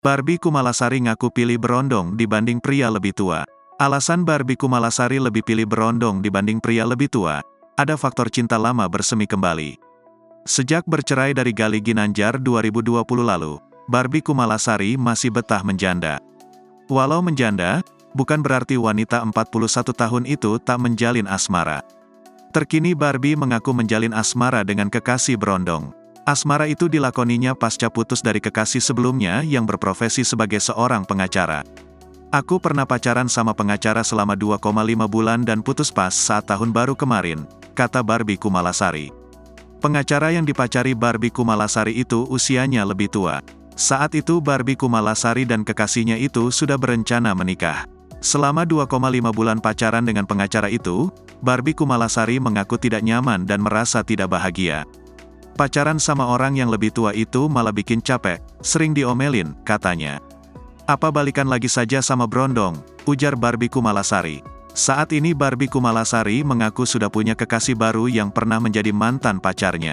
Barbie Kumalasari ngaku pilih berondong dibanding pria lebih tua. Alasan Barbie Kumalasari lebih pilih berondong dibanding pria lebih tua, ada faktor cinta lama bersemi kembali. Sejak bercerai dari Gali Ginanjar 2020 lalu, Barbie Kumalasari masih betah menjanda. Walau menjanda, bukan berarti wanita 41 tahun itu tak menjalin asmara. Terkini Barbie mengaku menjalin asmara dengan kekasih berondong. Asmara itu dilakoninya pasca putus dari kekasih sebelumnya yang berprofesi sebagai seorang pengacara. Aku pernah pacaran sama pengacara selama 2,5 bulan dan putus pas saat tahun baru kemarin, kata Barbie Kumalasari. Pengacara yang dipacari Barbie Kumalasari itu usianya lebih tua. Saat itu Barbie Kumalasari dan kekasihnya itu sudah berencana menikah. Selama 2,5 bulan pacaran dengan pengacara itu, Barbie Kumalasari mengaku tidak nyaman dan merasa tidak bahagia. Pacaran sama orang yang lebih tua itu malah bikin capek, sering diomelin, katanya. Apa balikan lagi saja sama berondong, ujar Barbie Kumalasari. Saat ini Barbie Kumalasari mengaku sudah punya kekasih baru yang pernah menjadi mantan pacarnya.